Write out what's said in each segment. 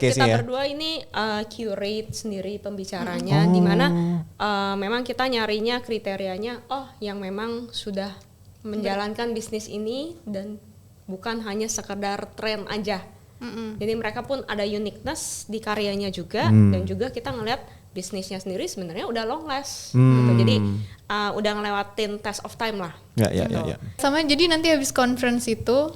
Kita case-nya ya? berdua ini curate sendiri pembicaranya, di mana memang kita nyarinya kriterianya, yang memang sudah menjalankan bisnis ini dan bukan hanya sekedar tren aja. Jadi mereka pun ada uniqueness di karyanya juga, dan juga kita ngeliat bisnisnya sendiri sebenarnya udah long last gitu. Jadi udah ngelewatin test of time lah. Ya. Sama jadi nanti habis conference itu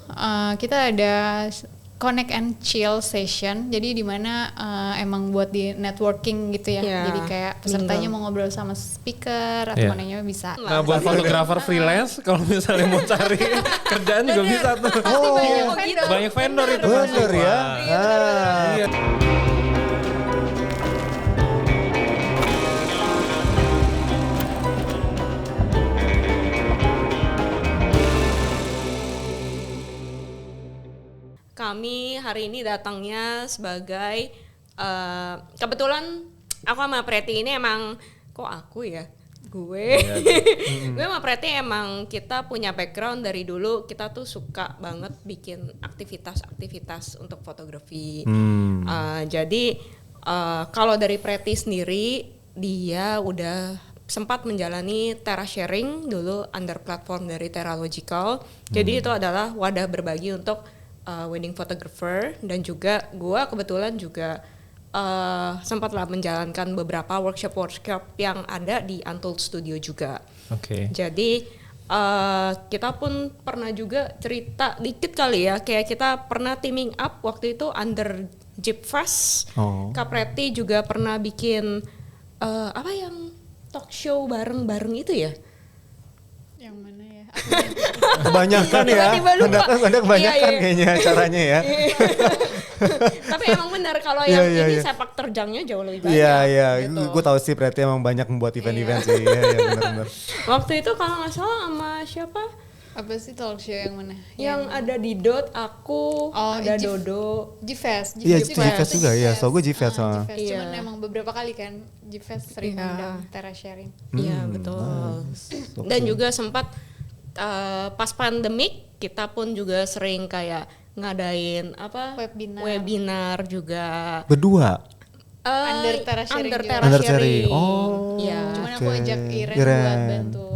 kita ada connect and chill session. Jadi di mana emang buat di networking gitu ya. Jadi kayak pesertanya mau ngobrol sama speaker atau mananya bisa. Nah, buat fotografer freelance kalau misalnya mau cari kerjaan juga bisa tuh. Banyak vendor itu. Bener ya. Iya. Kami hari ini datangnya sebagai kebetulan aku sama Preti ini emang gue sama Preti emang kita punya background dari dulu, kita tuh suka banget bikin aktivitas untuk fotografi. Jadi kalau dari Preti sendiri, dia udah sempat menjalani Terra Sharing dulu under platform dari Terralogical. Jadi itu adalah wadah berbagi untuk wedding photographer, dan juga gue kebetulan juga sempatlah menjalankan beberapa workshop yang ada di Untold Studio juga. Jadi kita pun pernah juga cerita dikit kali ya, kayak kita pernah teaming up waktu itu under Jeep Fest. Kak Preti juga pernah bikin apa yang talk show bareng-bareng itu ya? Yang mana ya? Kebanyakan ya. Anda kebanyakan kayaknya caranya ya. Tapi emang benar kalau yang ini sepak terjangnya jauh lebih banyak. Iya. Gitu. Gue tahu sih Preti emang banyak membuat event-event sih. Iya benar. Waktu itu kalau nggak salah sama siapa? Apa sih talk show yang mana? Yang ada di Dot, aku, ada Dodo. G-Fest. Iya, G-Fest juga ya. So gue G-Fest sama. Cuman emang beberapa kali kan G-Fest sering undang Terra Sharing. Iya, betul. Dan juga sempat pas pandemik kita pun juga sering kayak ngadain webinar juga. Berdua. Under Terra Sharing. Oh. Iya. Cuman aku ajak Iren buat bantu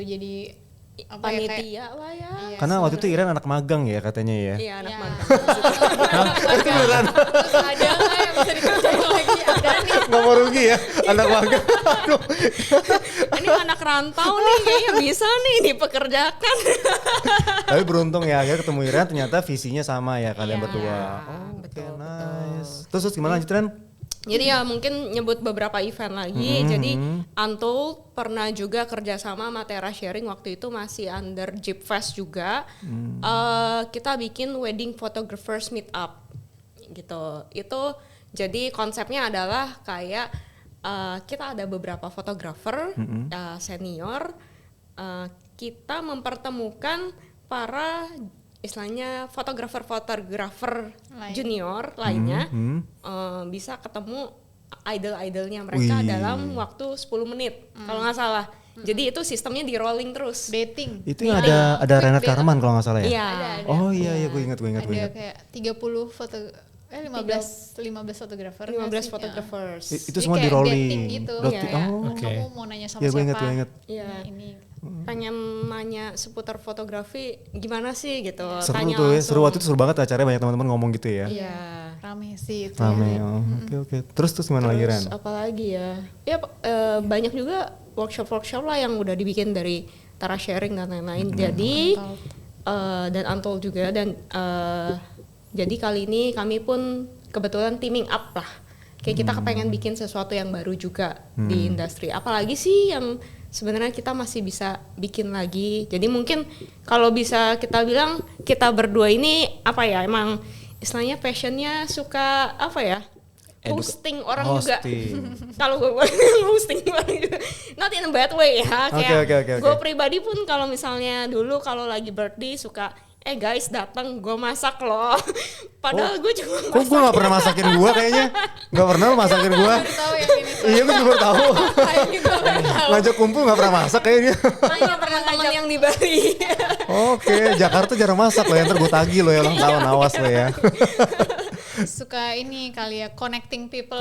jadi panitia lah ya. Iya, karena waktu itu Iren anak magang ya katanya ya. Iya, anak magang. Itu beneran. Terus ada nggak yang bisa dikerjain lagi? Ada nih. Nggak mau rugi ya anak magang. Ini anak rantau nih, kayaknya bisa nih dipekerjakan. Tapi beruntung ya akhirnya ketemu Iren, ternyata visinya sama ya kalian berdua. Betul, nice. Terus gimana lanjut Ren? Jadi ya mungkin nyebut beberapa event lagi. Jadi Untold pernah juga kerjasama sama Terra Sharing, waktu itu masih under Jeep Fest juga. Kita bikin wedding photographers meet up gitu. Itu jadi konsepnya adalah kayak kita ada beberapa fotografer senior, kita mempertemukan para istilahnya fotografer junior lainnya bisa ketemu idol-idolnya mereka dalam waktu 10 menit kalau nggak salah. Jadi itu sistemnya di rolling terus. Dating. Itu yang ada Renat Karman kalau nggak salah ya? Iya. Ada. Oh iya gue ingat. Ada kayak 15 fotografer. 15 photographers. Itu semua di rolling. Dating gitu. Kamu mau nanya sama siapa? Gue ingat. Iya. Ini pengen nanya seputar fotografi gimana sih gitu. Seru Tanya tuh ya, langsung. seru waktu itu seru banget acaranya, banyak teman-teman ngomong gitu ya. Iya. rame sih itu. Rame, oke. Terus gimana lagi Ren? Apalagi ya? Ya banyak juga workshop lah yang udah dibikin dari Terra Sharing dan lain-lain. Jadi dan Untold juga dan jadi kali ini kami pun kebetulan teaming up lah. Kayak kita kepengen bikin sesuatu yang baru juga di industri. Apalagi sih yang sebenarnya kita masih bisa bikin lagi. Jadi mungkin kalau bisa kita bilang kita berdua ini apa ya, emang istilahnya passionnya suka apa ya, hosting orang juga. Kalau gue hosting orang juga, not in a bad way ya. Kayak gue pribadi pun kalau misalnya dulu kalau lagi birthday suka guys datang gue masak loh. Padahal gue cuma masak. Kok gue gak pernah masakin gue kayaknya? Gak pernah lo masakin gue? Iya gue juga tahu. Ngajak kumpul gak pernah masak kayaknya. Hanya teman-teman yang di Bali. Oke, Jakarta jarang masak lo ya, ntar gue tagih lo ya ulang tahun, awas lo ya. suka ini kali ya, connecting people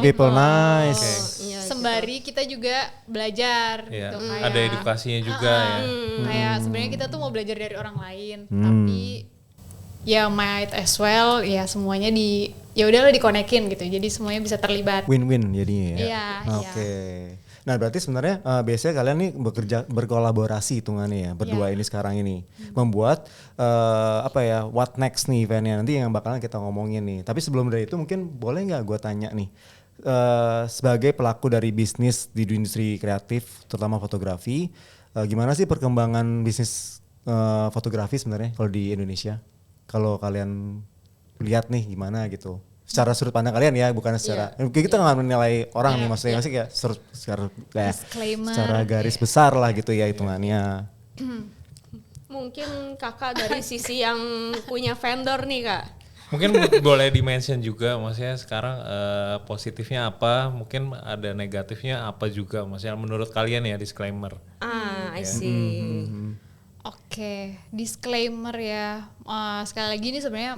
people, nice. Iya, sembari kita juga belajar gitu, kayak ada edukasinya juga ya. Kayak sebenarnya kita tuh mau belajar dari orang lain, tapi ya might as well ya semuanya ya udahlah dikonekin gitu, jadi semuanya bisa terlibat. Win-win jadinya ya. Iya. Oke. Nah berarti sebenarnya biasanya kalian nih berkolaborasi hitungannya ya berdua ini sekarang ini membuat what next nih eventnya nanti yang bakalan kita ngomongin nih. Tapi sebelum dari itu mungkin boleh nggak gue tanya nih sebagai pelaku dari bisnis di industri kreatif terutama fotografi, gimana sih perkembangan bisnis fotografi sebenarnya kalau di Indonesia? Kalau kalian lihat nih gimana gitu? Secara sudut pandang kalian ya, bukan secara kita nggak menilai orang nih, maksudnya kayak secara garis besar lah gitu ya hitungannya. Mungkin kakak dari sisi yang punya vendor nih kak. Mungkin boleh di-mention juga, maksudnya sekarang positifnya apa, mungkin ada negatifnya apa juga, maksudnya menurut kalian ya, disclaimer. I see. Oke, disclaimer ya. Sekali lagi ini sebenarnya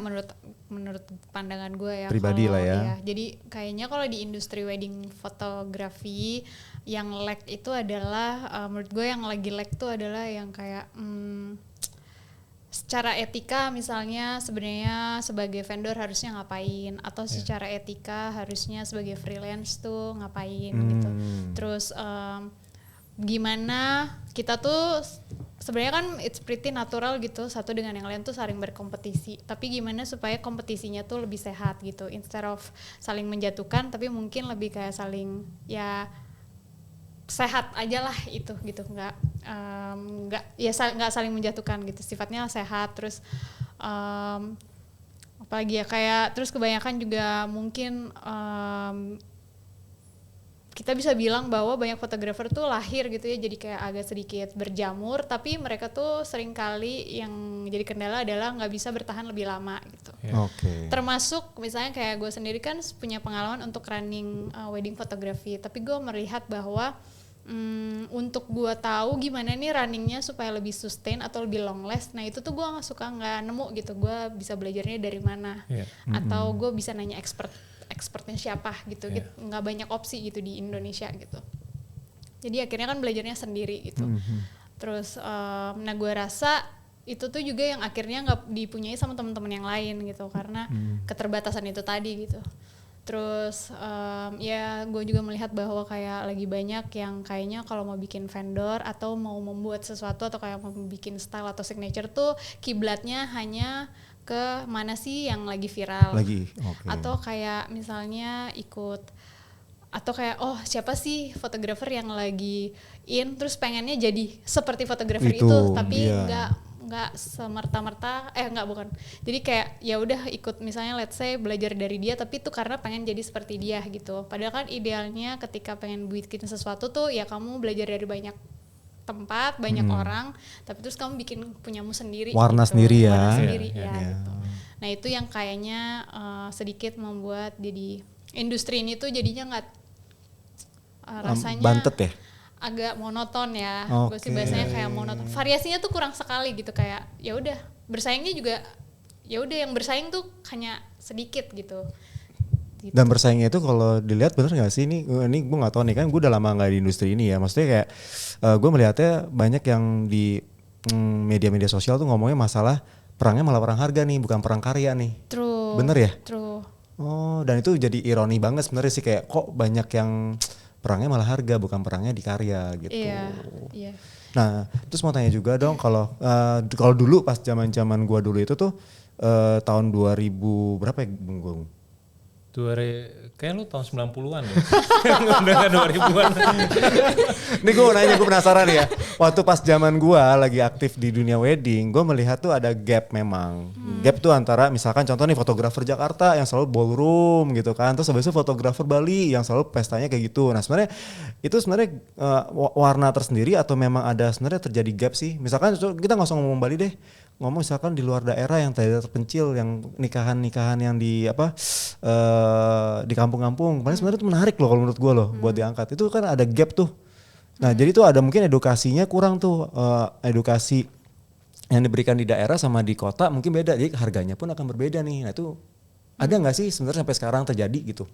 menurut pandangan gue ya. Pribadi lah ya. Jadi kayaknya kalau di industri wedding fotografi yang lag itu adalah menurut gue yang lagi lag tuh adalah yang kayak secara etika misalnya sebenarnya sebagai vendor harusnya ngapain, atau secara etika harusnya sebagai freelance tuh ngapain gitu. Terus gimana kita tuh sebenarnya kan it's pretty natural gitu, satu dengan yang lain tuh saling berkompetisi, tapi gimana supaya kompetisinya tuh lebih sehat gitu, instead of saling menjatuhkan tapi mungkin lebih kayak saling ya sehat aja lah itu gitu, nggak saling menjatuhkan gitu, sifatnya sehat. Terus apalagi ya, kayak terus kebanyakan juga mungkin kita bisa bilang bahwa banyak fotografer tuh lahir gitu ya jadi kayak agak sedikit berjamur, tapi mereka tuh sering kali yang jadi kendala adalah nggak bisa bertahan lebih lama gitu. Termasuk misalnya kayak gue sendiri kan punya pengalaman untuk running wedding photography, tapi gue melihat bahwa untuk gue tahu gimana nih runningnya supaya lebih sustain atau lebih long last, nah itu tuh gue nggak nemu gitu, gue bisa belajarnya dari mana, atau gue bisa nanya expertnya siapa gitu, nggak banyak opsi gitu di Indonesia gitu, jadi akhirnya kan belajarnya sendiri gitu. Terus nah gue rasa itu tuh juga yang akhirnya nggak dipunyai sama teman-teman yang lain gitu, karena keterbatasan itu tadi gitu. Terus ya gue juga melihat bahwa kayak lagi banyak yang kayaknya kalau mau bikin vendor atau mau membuat sesuatu atau kayak mau bikin style atau signature tuh kiblatnya hanya ke mana sih yang lagi viral, atau kayak misalnya ikut, atau kayak siapa sih fotografer yang lagi in terus pengennya jadi seperti fotografer itu tapi nggak semerta-merta bukan, jadi kayak ya udah ikut misalnya let's say belajar dari dia tapi itu karena pengen jadi seperti dia gitu, padahal kan idealnya ketika pengen bikin sesuatu tuh ya kamu belajar dari banyak tempat, banyak orang, tapi terus kamu bikin punyamu sendiri, warna gitu. sendiri ya. Warna sendiri gitu. Nah itu yang kayaknya sedikit membuat jadi industri ini tuh jadinya nggak rasanya bantet ya, agak monoton ya. Gue sih biasanya kayak monoton, variasinya tuh kurang sekali gitu, kayak ya udah bersaingnya juga ya udah yang bersaing tuh hanya sedikit gitu. Dan bersaingnya itu kalau dilihat bener nggak sih, ini gue nggak tahu nih, kan gue udah lama nggak di industri ini ya, maksudnya kayak gue melihatnya banyak yang di media-media sosial tuh ngomongnya masalah perangnya malah perang harga nih, bukan perang karya nih. True. Bener ya? True. Dan itu jadi ironi banget sebenarnya sih, kayak kok banyak yang perangnya malah harga bukan perangnya di karya gitu. Iya. Nah terus mau tanya juga dong, kalau dulu pas zaman gue dulu itu tuh tahun 2000 berapa ya Bung Gung? Kayak lu tahun 90-an ya. Udah 2000-an. Ini gue mau nanya, gue penasaran ya. Waktu pas zaman gue lagi aktif di dunia wedding, gue melihat tuh ada gap memang. Gap tuh antara misalkan contoh nih fotografer Jakarta yang selalu ballroom gitu kan. Terus habis itu fotografer Bali yang selalu pestanya kayak gitu. Nah sebenarnya itu warna tersendiri atau memang ada sebenarnya terjadi gap sih? Misalkan kita nggak usah ngomong Bali deh. Ngomong misalkan di luar daerah yang daerah terpencil, yang nikahan yang di di kampung-kampung, paling sebenarnya itu menarik loh kalau menurut gue loh buat diangkat. Itu kan ada gap tuh. Nah jadi tuh ada mungkin edukasinya kurang tuh, edukasi yang diberikan di daerah sama di kota mungkin beda, jadi harganya pun akan berbeda nih. Nah itu Ada nggak sih sebenarnya sampai sekarang terjadi gitu?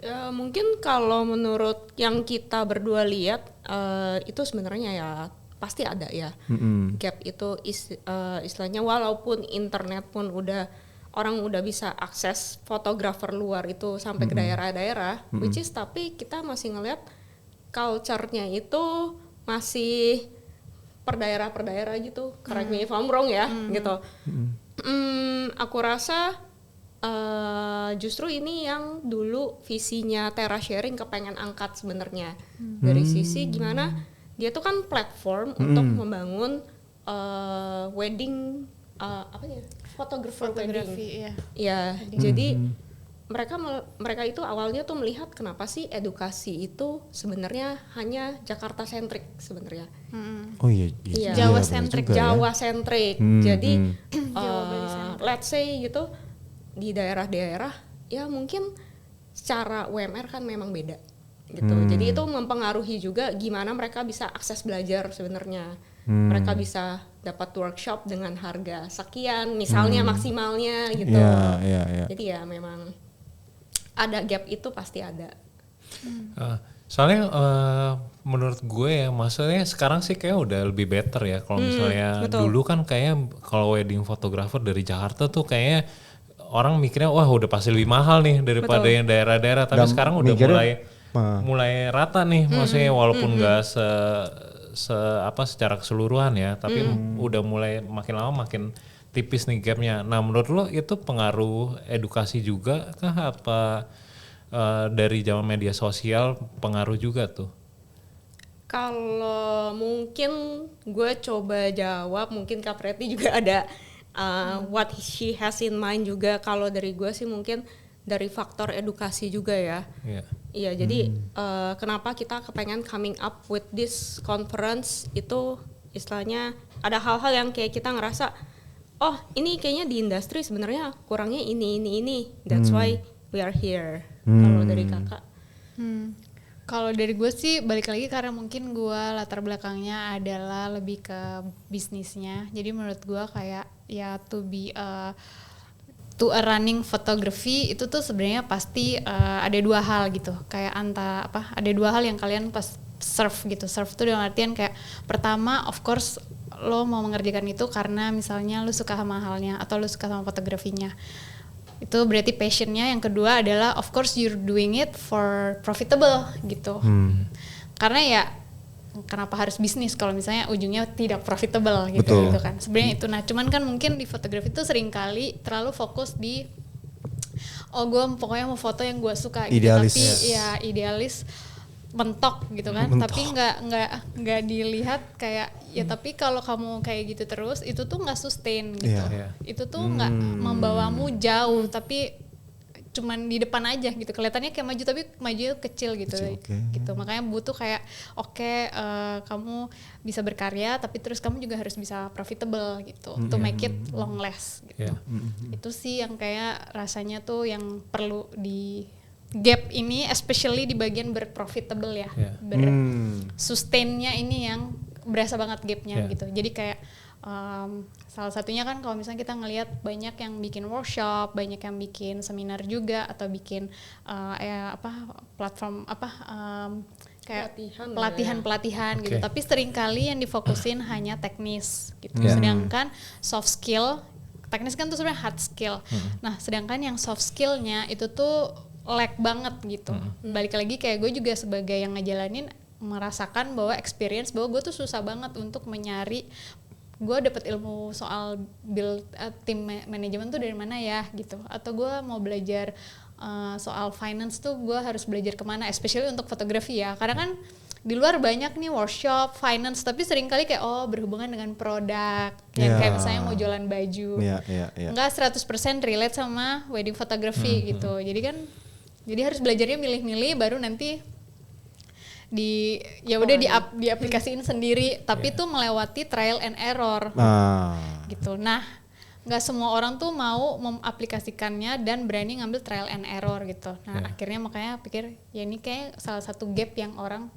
Ya, mungkin kalau menurut yang kita berdua lihat itu sebenarnya ya pasti ada ya gap itu istilahnya, walaupun internet pun orang udah bisa akses fotografer luar itu sampai ke daerah-daerah, which is tapi kita masih ngelihat culture-nya itu masih per daerah gitu. Correct me if I'm wrong ya gitu. Aku rasa justru ini yang dulu visinya Tera Sharing kepengen angkat sebenarnya, dari sisi gimana dia tuh kan platform untuk membangun wedding fotografi wedding. ya. Ya, jadi mereka itu awalnya tuh melihat kenapa sih edukasi itu sebenarnya hanya Jakarta centric sebenarnya. Oh iya. Jawa centric. Jawa centric. Jadi let's say gitu di daerah-daerah ya mungkin secara UMR kan memang beda gitu. Jadi itu mempengaruhi juga gimana mereka bisa akses belajar sebenarnya. Mereka bisa dapat workshop dengan harga sekian misalnya maksimalnya gitu. Iya. Jadi ya memang ada gap itu pasti ada. Soalnya menurut gue ya, maksudnya sekarang sih kayak udah lebih better ya. Kalau misalnya dulu kan kayaknya kalau wedding photographer dari Jakarta tuh kayaknya orang mikirnya wah udah pasti lebih mahal nih daripada yang daerah-daerah. Tapi sekarang udah mulai rata nih, maksudnya walaupun nggak secara keseluruhan ya, tapi udah mulai makin lama makin tipis nih gapnya. Nah menurut lo itu pengaruh edukasi juga kah, apa dari zaman media sosial pengaruh juga tuh? Kalau mungkin gue coba jawab, mungkin Kak Preti juga ada what she has in mind juga. Kalau dari gue sih mungkin dari faktor edukasi juga ya. Iya, jadi kenapa kita kepengen coming up with this conference itu istilahnya ada hal-hal yang kayak kita ngerasa oh ini kayaknya di industri sebenarnya kurangnya ini. That's why we are here. Kalau dari kakak? Kalau dari gue sih balik lagi karena mungkin gue latar belakangnya adalah lebih ke bisnisnya. Jadi menurut gue kayak ya to a running photography itu tuh sebenarnya pasti ada dua hal gitu. Kayak ada dua hal yang kalian pas serve gitu. Serve tuh dalam artian kayak pertama of course lo mau mengerjakan itu karena misalnya lo suka sama halnya atau lo suka sama fotografinya. Itu berarti passionnya. Yang kedua adalah of course you're doing it for profitable gitu. Karena ya kenapa harus bisnis kalau misalnya ujungnya tidak profitable gitu kan. Sebenarnya itu. Nah cuman kan mungkin di fotografi itu seringkali terlalu fokus di gue pokoknya mau foto yang gue suka gitu. Idealis. Tapi ya idealis mentok gitu kan. Tapi nggak dilihat kayak ya tapi kalau kamu kayak gitu terus itu tuh nggak sustain gitu. Itu tuh nggak membawamu jauh, tapi cuman di depan aja gitu, kelihatannya kayak maju tapi maju kecil gitu. Gitu makanya butuh kayak kamu bisa berkarya tapi terus kamu juga harus bisa profitable gitu to make it long last gitu. Itu sih yang kayak rasanya tuh yang perlu di gap ini, especially di bagian berprofitable ya, sustainnya ini yang berasa banget gapnya gitu. Jadi kayak salah satunya kan kalau misalnya kita ngelihat banyak yang bikin workshop, banyak yang bikin seminar juga atau bikin platform kayak pelatihan gitu. Tapi seringkali yang difokusin hanya teknis gitu. Sedangkan soft skill, teknis kan tuh sebenarnya hard skill. Nah, sedangkan yang soft skillnya itu tuh lag banget gitu. Balik lagi kayak gue juga sebagai yang ngejalanin merasakan bahwa experience bahwa gue tuh susah banget untuk menyari gue dapet ilmu soal build tim manajemen tuh dari mana ya gitu, atau gue mau belajar soal finance tuh gue harus belajar kemana, especially untuk fotografi ya, karena kan di luar banyak nih workshop finance tapi seringkali kayak berhubungan dengan produk yang kayak misalnya mau jualan baju, nggak 100% relate sama wedding photography gitu. Jadi harus belajarnya milih-milih baru nanti diaplikasiin sendiri, tapi tuh melewati trial and error gitu. Nah nggak semua orang tuh mau mengaplikasikannya dan berani ngambil trial and error gitu. Nah akhirnya makanya pikir ya ini kayak salah satu gap yang orang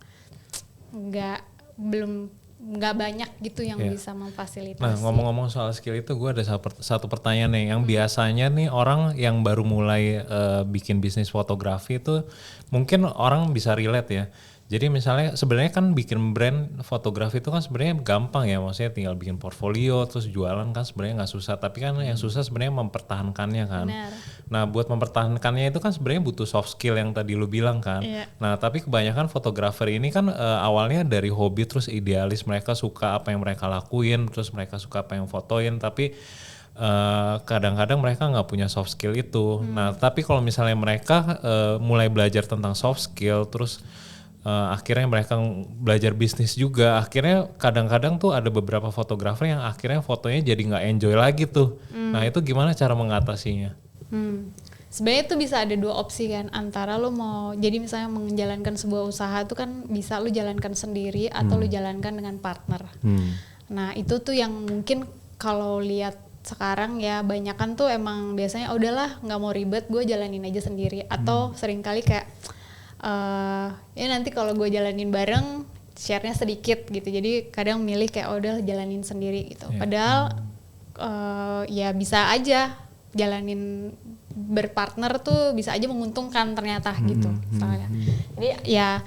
belum nggak banyak gitu yang bisa memfasilitasi. Nah ngomong-ngomong soal skill itu, gue ada satu pertanyaan nih yang biasanya nih orang yang baru mulai bikin bisnis fotografi itu mungkin orang bisa relate ya. Jadi misalnya sebenarnya kan bikin brand fotografi itu kan sebenarnya gampang ya, maksudnya tinggal bikin portfolio terus jualan kan sebenarnya nggak susah, tapi kan yang susah sebenarnya mempertahankannya kan. Benar. Nah buat mempertahankannya itu kan sebenarnya butuh soft skill yang tadi lu bilang kan. Iya. Nah tapi kebanyakan fotografer ini kan awalnya dari hobi terus idealis, mereka suka apa yang mereka lakuin, terus mereka suka apa yang fotoin, tapi kadang-kadang mereka nggak punya soft skill itu. Nah tapi kalau misalnya mereka mulai belajar tentang soft skill terus akhirnya mereka belajar bisnis juga, akhirnya kadang-kadang tuh ada beberapa fotografer yang akhirnya fotonya jadi nggak enjoy lagi tuh. Nah itu gimana cara mengatasinya? Sebenarnya itu bisa ada dua opsi kan, antara lo mau jadi misalnya menjalankan sebuah usaha itu kan bisa lo jalankan sendiri atau lo jalankan dengan partner. Nah itu tuh yang mungkin kalau lihat sekarang ya banyakan tuh emang biasanya udahlah nggak mau ribet, gue jalanin aja sendiri, atau seringkali kayak ya nanti kalau gue jalanin bareng share-nya sedikit gitu, jadi kadang milih kayak udah jalanin sendiri gitu. Padahal ya bisa aja jalanin berpartner tuh bisa aja menguntungkan ternyata gitu misalnya. Jadi ya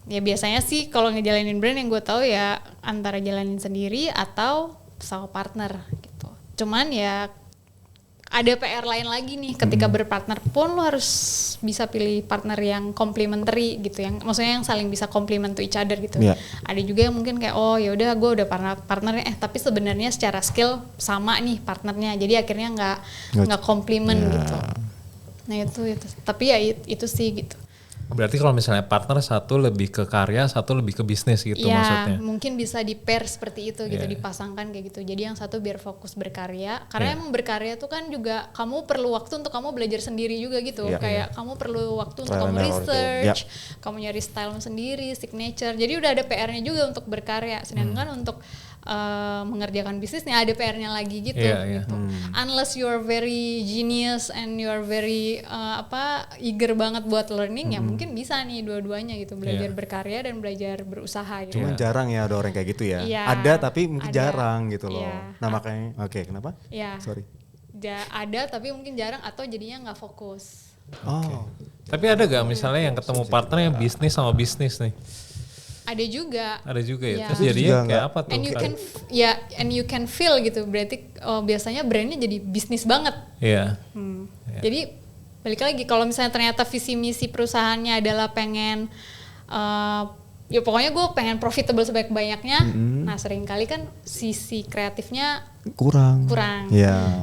biasanya sih kalau ngejalanin brand yang gue tahu ya antara jalanin sendiri atau sama partner gitu. Cuman ya ada PR lain lagi nih, ketika berpartner pun lo harus bisa pilih partner yang complementary gitu, yang maksudnya yang saling bisa complement to each other gitu. Ada juga yang mungkin kayak oh ya udah gue udah partnernya tapi sebenarnya secara skill sama nih partnernya, jadi akhirnya nggak complement gitu. Nah itu tapi ya itu sih gitu. Berarti kalau misalnya partner satu lebih ke karya, satu lebih ke bisnis gitu maksudnya? Ya mungkin bisa di pair seperti itu gitu, dipasangkan kayak gitu. Jadi yang satu biar fokus berkarya, karena emang berkarya tuh kan juga kamu perlu waktu untuk kamu belajar sendiri juga gitu. Kayak kamu perlu waktu untuk kamu research, kamu nyari style sendiri, signature. Jadi udah ada PR-nya juga untuk berkarya. Sedangkan untuk mengerjakan bisnisnya ada PR-nya lagi gitu. Unless you're very genius and you're very eager banget buat learning, ya mungkin bisa nih dua-duanya gitu, belajar berkarya dan belajar berusaha gitu. Cuman jarang ya ada orang kayak gitu ya. Ada tapi mungkin jarang gitu loh. Nah makanya kenapa? Sorry. Ada tapi mungkin jarang atau jadinya nggak fokus. Tapi ada gak misalnya yang ketemu partner yang bisnis sama bisnis nih? Ada juga ya. Terus jadinya kayak apa tuh? And you can feel gitu. Berarti biasanya brandnya jadi bisnis banget. Jadi balik lagi kalau misalnya ternyata visi misi perusahaannya adalah pengen ya pokoknya gue pengen profitable sebanyak-banyaknya. Nah seringkali kan sisi kreatifnya kurang.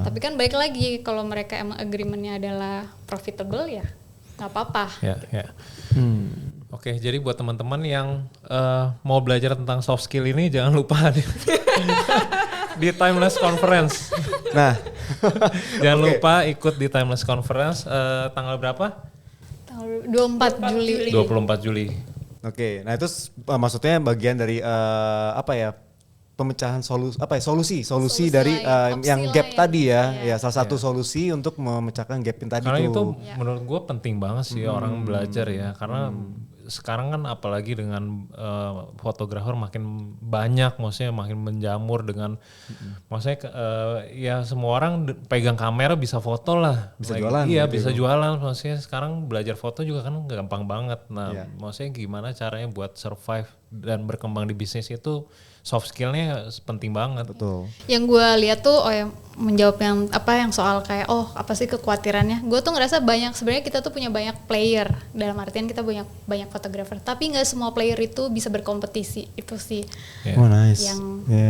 Tapi kan balik lagi kalau mereka emang agreementnya adalah profitable ya nggak apa-apa. Gitu. Oke, jadi buat teman-teman yang mau belajar tentang soft skill ini jangan lupa di Timeless Conference. Nah, jangan lupa ikut di Timeless Conference tanggal berapa? Tanggal 24 Juli. 24 Juli. Oke, nah itu maksudnya bagian dari pemecahan solusi dari yang gap tadi ya salah satu solusi untuk memecahkan gap yang tadi. Karena itu menurut gue penting banget sih orang belajar ya, karena sekarang kan apalagi dengan fotografer makin banyak, maksudnya makin menjamur dengan maksudnya ya semua orang pegang kamera bisa foto lah, bisa jualan. Iya bisa jualan, maksudnya sekarang belajar foto juga kan gampang banget. Nah maksudnya gimana caranya buat survive dan berkembang di bisnis itu soft skillnya penting banget. Betul. Yang gue lihat tuh menjawab yang soal kayak apa sih kekhawatirannya. Gue tuh ngerasa sebenarnya kita tuh punya banyak player, dalam artian kita punya banyak fotografer. Tapi nggak semua player itu bisa berkompetisi, itu sih. Nice.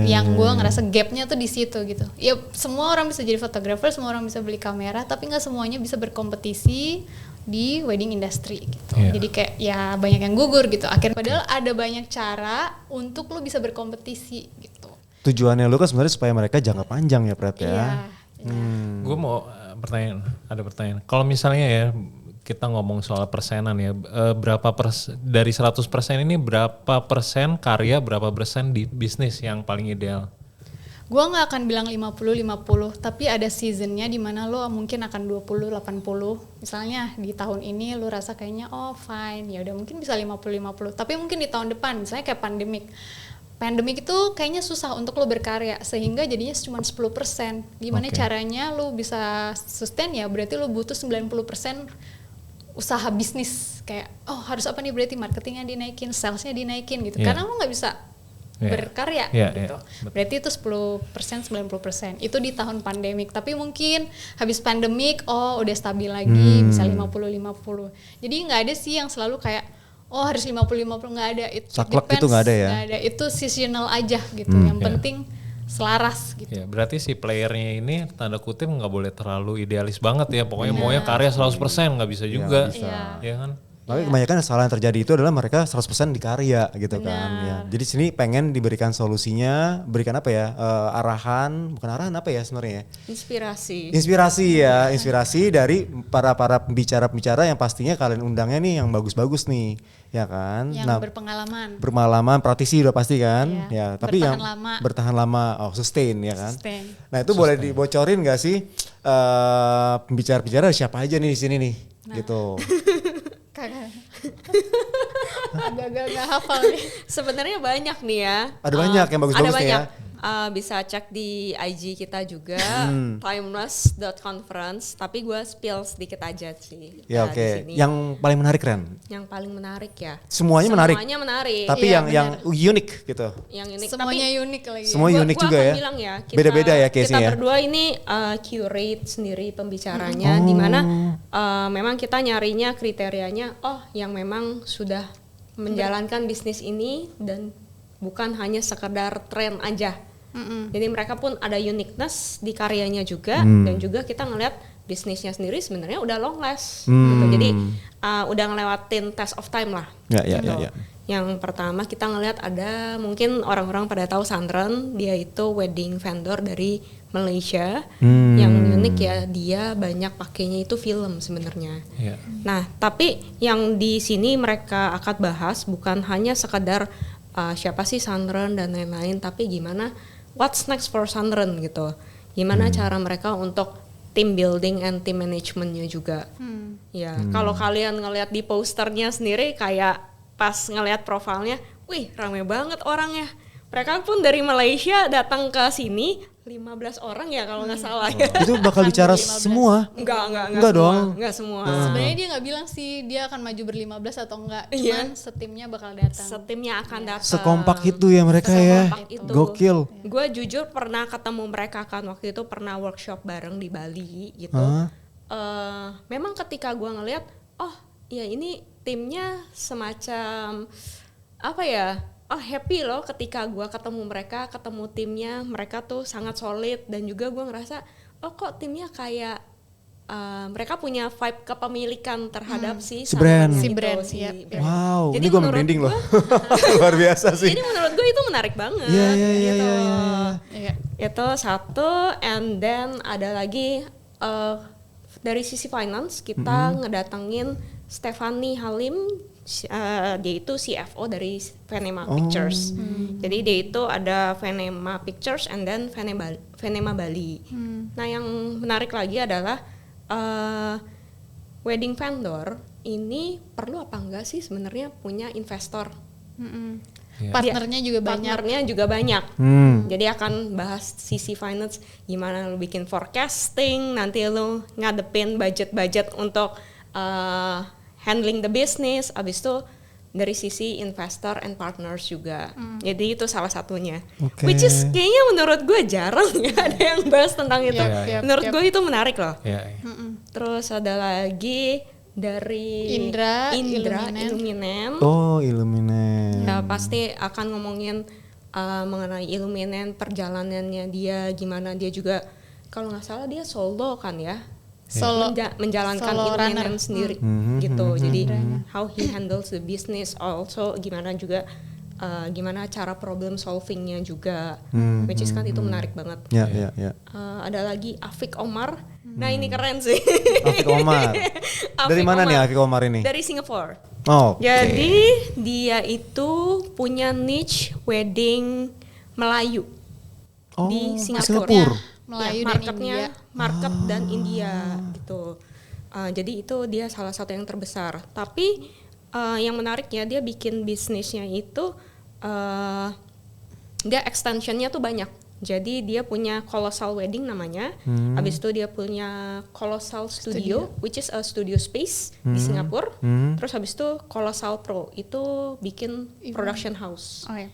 Yang gue ngerasa gapnya tuh di situ gitu. Ya semua orang bisa jadi fotografer, semua orang bisa beli kamera, tapi nggak semuanya bisa berkompetisi di wedding industry gitu. Jadi kayak ya banyak yang gugur gitu. Akhirnya padahal ada banyak cara untuk lu bisa berkompetisi gitu. Tujuannya lu kan sebenarnya supaya mereka jangka panjang ya Pret ya. Gue mau ada pertanyaan. Kalau misalnya ya kita ngomong soal persenan ya, dari 100% ini berapa persen karya, berapa persen di bisnis yang paling ideal? Gue nggak akan bilang 50-50, tapi ada seasonnya di mana lo mungkin akan 20-80. Misalnya di tahun ini lo rasa kayaknya fine, ya udah mungkin bisa 50-50. Tapi mungkin di tahun depan, misalnya kayak pandemik, pandemik itu kayaknya susah untuk lo berkarya sehingga jadinya cuma 10%. Gimana caranya lo bisa sustain ya berarti lo butuh 90% usaha bisnis kayak harus apa nih berarti marketingnya dinaikin, salesnya dinaikin gitu. Karena lo nggak bisa berkarya gitu. Berarti itu 10%, 90%. Itu di tahun pandemik. Tapi mungkin habis pandemik udah stabil lagi, bisa 50-50. Jadi nggak ada sih yang selalu kayak harus 50-50, nggak ada. Saklek itu nggak ada ya? Nggak ada, itu seasonal aja gitu. Yang penting selaras gitu. Ya, berarti si playernya ini tanda kutip nggak boleh terlalu idealis banget ya. Pokoknya maunya karya 100% nggak bisa juga. Ya kan? Tapi kebanyakan kesalahan yang terjadi itu adalah mereka 100% di karya gitu kan. Ya. Jadi sini pengen diberikan solusinya, berikan apa ya, arahan, bukan arahan apa ya sebenarnya? Inspirasi dari para pembicara-pembicara yang pastinya kalian undangnya nih yang bagus-bagus nih, ya kan? Yang berpengalaman, praktisi udah pasti kan? Ya, tapi bertahan lama, sustain ya kan? Sustain. Nah itu boleh dibocorin nggak sih pembicara-pembicara siapa aja nih di sini nih, gitu? Agak-agak hafal nih. Sebenarnya banyak nih ya. Ada banyak yang bagus-bagus nih ya. Bisa cek di IG kita juga, timeless.conference. Tapi gue spill sedikit aja sih. Ya oke. Yang paling menarik Ren? Yang paling menarik ya. Semuanya menarik. Tapi yang unik gitu. Yang unik. Semuanya unik lagi. Semua unik juga ya. Bilang ya. Beda-beda ya case-nya. Kita berdua ini curate sendiri pembicaranya, dimana memang kita nyarinya kriterianya, yang memang sudah menjalankan bisnis ini dan bukan hanya sekedar tren aja. Jadi mereka pun ada uniqueness di karyanya juga, dan juga kita ngeliat bisnisnya sendiri sebenarnya udah long last gitu. Jadi udah ngelewatin test of time lah. Ya. Yang pertama kita ngeliat ada, mungkin orang-orang pada tahu Sandren, dia itu wedding vendor dari Malaysia. Yang unik ya, dia banyak pakainya itu film sebenarnya. Nah, tapi yang di sini mereka akan bahas bukan hanya sekedar siapa sih Sandren dan lain-lain, tapi gimana what's next for Sandren gitu. Gimana cara mereka untuk team building and team managementnya juga. Ya, kalau kalian ngelihat di posternya sendiri kayak pas ngelihat profilnya, wih rame banget orangnya. Mereka pun dari Malaysia datang ke sini 15 orang ya kalau nggak salah ya. Itu bakal bicara semua? Enggak dong. Enggak semua. Sebenarnya dia nggak bilang sih dia akan maju ber-15 atau enggak. Cuman setimnya bakal datang. Setimnya akan datang. Sekompak itu ya mereka ya. Gokil. Gue jujur pernah ketemu mereka kan, waktu itu pernah workshop bareng di Bali gitu. Memang ketika gue ngeliat, ya ini timnya semacam apa ya? Happy loh ketika gue ketemu timnya, mereka tuh sangat solid, dan juga gue ngerasa kok timnya kayak mereka punya vibe kepemilikan terhadap si brand. Wow, jadi ini gue merinding loh. Luar biasa sih. Jadi menurut gue itu menarik banget. Iya. Itu satu, and then ada lagi dari sisi finance kita ngedatengin Stephanie Halim. Dia itu CFO dari Venema Pictures. Jadi dia itu ada Venema Pictures and then Venema Bali. Nah yang menarik lagi adalah wedding vendor ini perlu apa enggak sih sebenarnya punya investor. Partnernya juga banyak. Jadi akan bahas sisi finance, gimana lu bikin forecasting, nanti lu ngadepin budget untuk handling the business, abis itu dari sisi investor and partners juga. Jadi itu salah satunya. Which is kayaknya menurut gue jarang ya ada yang bahas tentang itu. Menurut gue itu menarik loh. Terus ada lagi dari Indra Illuminen. Illuminen. Ya, pasti akan ngomongin mengenai Illuminen, perjalanannya dia, gimana dia juga, kalau nggak salah dia solo kan ya. Menjalankan Illuminen sendiri gitu. Jadi how he handles the business, also gimana juga gimana cara problem solvingnya juga, which is kan itu menarik banget. Ada lagi Afik Omar. Nah ini keren sih. Afik Omar. Dari mana nih Afik Omar ini? Dari Singapore. Jadi dia itu punya niche wedding Melayu di Singapura. Melayu dan India. Market dan India gitu. Jadi itu dia salah satu yang terbesar. Tapi yang menariknya dia bikin bisnisnya itu dia extensionnya tuh banyak. Jadi dia punya Colossal Wedding namanya. Habis itu dia punya Colossal Studio, which is a studio space di Singapura. Terus habis itu Colossal Pro itu bikin production house. Oh ya,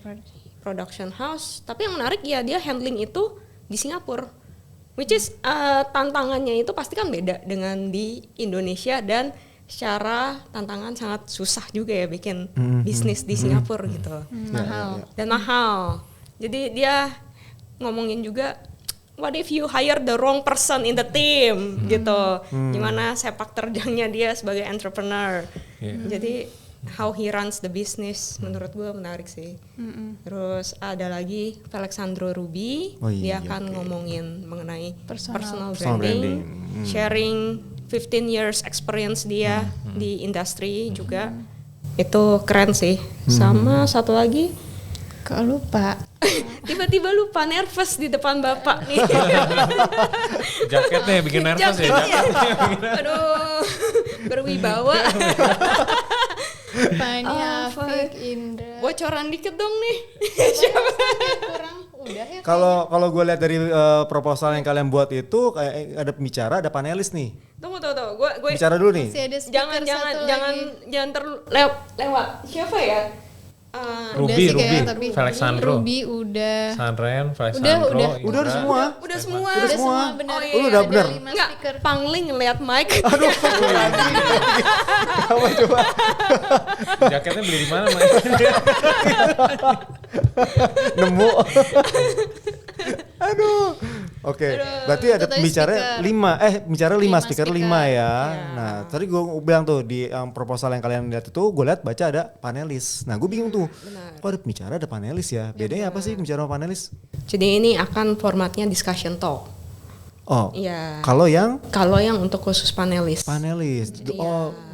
Production house. Tapi yang menarik ya dia handling itu di Singapura. Which is tantangannya itu pasti kan beda dengan di Indonesia, dan secara tantangan sangat susah juga ya bikin bisnis di Singapura gitu. mahal. Dan mahal. Jadi dia ngomongin juga, what if you hire the wrong person in the team gitu. Gimana sepak terjangnya dia sebagai entrepreneur. Jadi how he runs the business menurut gue menarik sih. Terus ada lagi Alexandro Ruby, dia akan ngomongin mengenai personal branding, sharing 15 years experience dia di industri juga. Itu keren sih. Sama satu lagi, Kok lupa? tiba-tiba lupa, nervous di depan bapak nih. Jaketnya bikin nervous ya. Aduh, berwibawa. Fani, Afik, Indra. Bocoran dikit dong nih. Kurang udah ya. Kalau gue lihat dari proposal yang kalian buat itu kayak ada pembicara, ada panelis nih. Tunggu. Gue Bicara dulu nih. Masih ada speaker jangan terlewat. Siapa ya? Udah Ruby, sih kayaknya, tapi Alexandro. Ruby udah. Sanren, Alexandro, Udah semua. Udah semua. Udah semua benar. Oh, iya, Lu udah Ada bener. 5 Enggak, speaker. Pangling ngeliat Mike. Aduh, kamu coba. Jaketnya beli di mana, Mas? Nemu. Aduh. Oke, berarti ada itu tadi pembicara speaker. bicara 5, speaker speaker. 5 ya. Nah, tadi gue bilang tuh di proposal yang kalian lihat itu, gue lihat baca ada panelis. Nah, gue bingung tuh. Kok ada pembicara, ada panelis ya? Bedanya apa sih pembicara sama panelis? Jadi ini akan formatnya discussion talk. Oh, Iya. kalau yang Kalau yang untuk khusus panelis.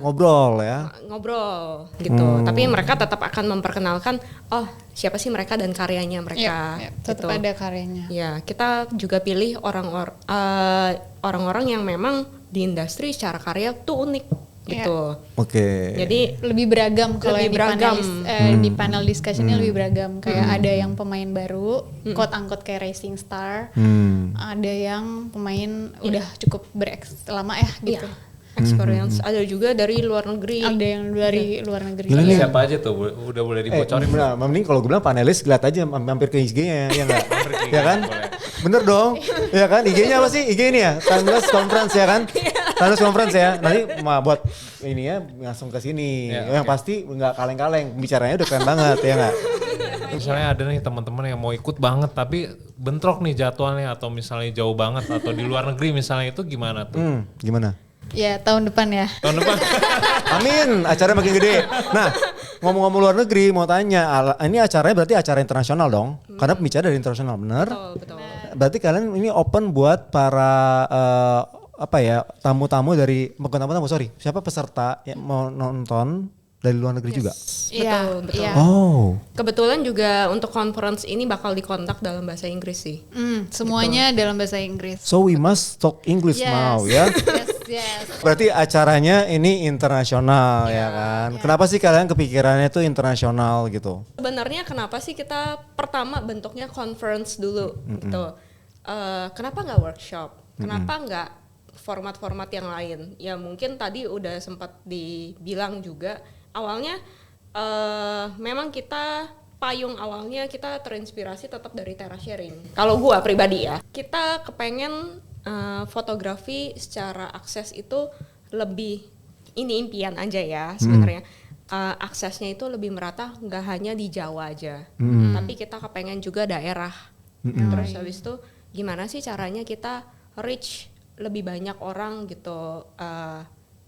ngobrol ya. Ngobrol gitu. Tapi mereka tetap akan memperkenalkan, oh siapa sih mereka dan karyanya mereka. Ya, tetap gitu. ada karyanya. Ya, kita juga pilih orang-orang yang memang di industri secara karya tuh unik gitu. Oke. Jadi Lebih beragam kalau Lebih yang beragam. di panel discussionnya lebih beragam. Kayak ada yang pemain baru, quote unquote kayak racing star. Ada yang pemain udah cukup lama ya gitu. iya, experience. Ada juga dari luar negeri. Ada yang dari luar negeri. Gila nih. Siapa aja tuh? Udah boleh dibocorin. Bener, mending kalau gue bilang panelis lihat aja mampir ke IG-nya ya enggak? Ya kan? Bener dong. Ya kan? IG-nya apa sih? IG ini ya? Timeless Conference ya kan? Timeless Conference ya. Nanti buat ini ya langsung ke sini. Ya, yang pasti enggak kaleng-kaleng. Bicaranya udah keren banget ya enggak? Misalnya ada nih teman-teman yang mau ikut banget tapi bentrok nih jadwalnya, atau misalnya jauh banget atau di luar negeri misalnya, itu gimana tuh? Gimana? Ya tahun depan ya. Tahun depan. Amin, acaranya makin gede. Nah, ngomong-ngomong luar negeri, mau tanya, ini acaranya berarti acara internasional dong? Karena pembicara dari internasional, bener? Betul. Berarti kalian ini open buat para tamu-tamu dari, bukan tamu-tamu, sorry, siapa peserta yang mau nonton dari luar negeri juga? Iya, Betul. iya. Oh, Kebetulan juga untuk conference ini bakal dikontak dalam bahasa Inggris sih. Semuanya dalam bahasa Inggris. so we must talk English now ya. Yes. Berarti acaranya ini internasional ya kan? Kenapa sih kalian kepikirannya tuh internasional gitu? Sebenarnya kenapa sih kita pertama bentuknya conference dulu gitu? Kenapa nggak workshop? Kenapa nggak format-format yang lain? Ya mungkin tadi udah sempat dibilang juga awalnya memang kita payung awalnya kita terinspirasi tetap dari Tera Sharing. Kalau gua pribadi ya, kita kepengen fotografi secara akses itu lebih, ini impian aja ya sebenarnya. Aksesnya itu lebih merata, nggak hanya di Jawa aja, tapi kita kepengen juga daerah. Terus habis itu gimana sih caranya kita reach lebih banyak orang gitu.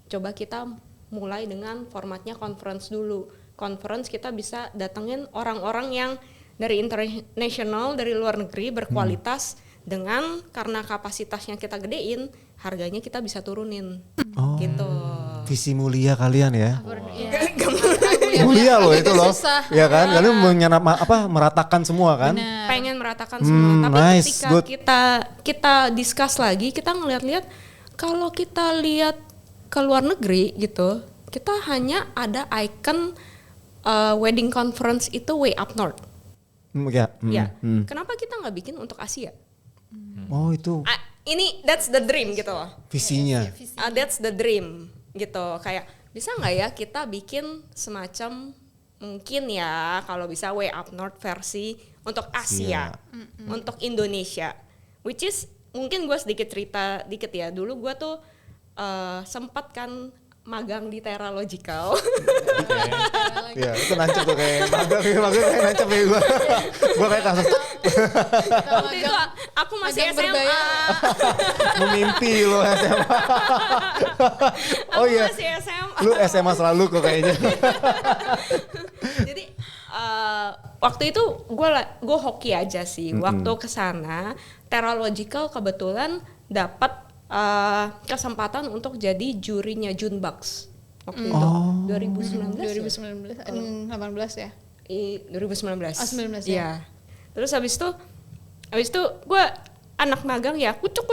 Coba kita mulai dengan formatnya conference dulu. Conference kita bisa datengin orang-orang yang dari international, dari luar negeri berkualitas, dengan karena kapasitasnya kita gedein, harganya kita bisa turunin. Gitu. Visi mulia kalian ya. Mulia Loh itu loh. susah. Ya kan? Kalian meratakan semua kan? Pengen meratakan semua, tapi nice, ketika good. kita discuss lagi, kita ngeliat-liat kalau kita lihat ke luar negeri gitu, kita hanya ada icon wedding conference itu way up north. Kenapa kita nggak bikin untuk Asia? Oh itu Ini that's the dream gitu loh. visinya. That's the dream gitu. Kayak bisa nggak ya kita bikin semacam mungkin ya kalau bisa Way Up North versi untuk Asia, untuk Indonesia. Which is mungkin gue sedikit cerita dikit ya. Dulu gue tuh sempat kan magang di Teralogical. Iya, itu nancep tuh kayak magang kayak nancep ya gue. Gue kayak kasus Waktu itu aku masih SMA. memimpi lo SMA. Oh iya. Aku masih SMA. Lu SMA selalu kok kayaknya. Jadi waktu itu gue hoki aja sih. Waktu kesana Teralogical kebetulan dapat kesempatan untuk jadi jurinya Junebox waktu itu 2019 2018 ya? 2019. Oh, 19 ya. Iya. Terus habis itu gue anak magang ya kucuk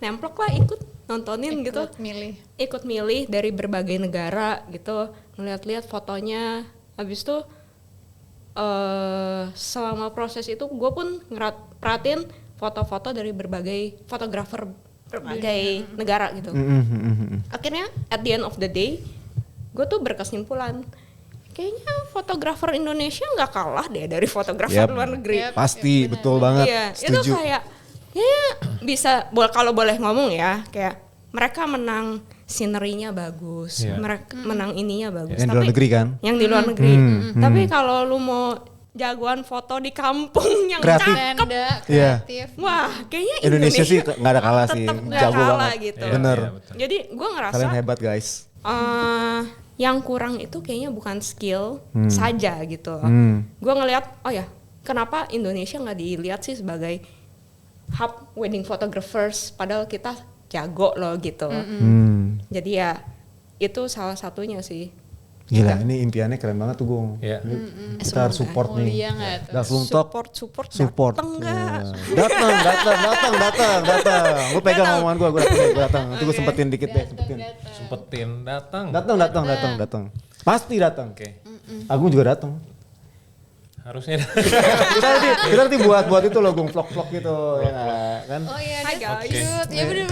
nemplok lah ikut nontonin gitu. Ikut milih dari berbagai negara gitu, ngeliat-liat fotonya. Habis itu selama proses itu gue pun perhatiin foto-foto dari berbagai fotografer berbagai negara gitu. Akhirnya at the end of the day gue tuh berkesimpulan kayaknya fotografer Indonesia nggak kalah deh dari fotografer luar negeri. Pasti betul banget. Iya, setuju. itu kayak ya bisa kalau boleh ngomong ya kayak mereka menang scenerinya bagus, mereka menang ininya bagus. Yang di luar negeri kan? Yang di luar negeri. Tapi kalau lu mau jagoan foto di kampung yang kreatif. Kreatif. Wah, kayaknya Indonesia sih nggak ada kalah sih, jago banget. Gitu. Bener. Jadi gue ngerasa Kalian hebat guys. yang kurang itu kayaknya bukan skill saja gitu. Gue ngelihat, oh ya, kenapa Indonesia nggak dilihat sih sebagai hub wedding photographers, padahal kita jago loh gitu. Jadi ya itu salah satunya sih. Gila, ini impiannya keren banget tuh Gung. Kita harus support nih. Langsung Support. Datang Enggak. Datang. Gue pegang omongan gue datang. Nanti gue sempetin dikit deh. Datang. Pasti datang. Agung juga datang. Harusnya. kita nanti buat itu loh Gung, vlog gitu ya kan. Oh iya, Hai guys. Ya bener.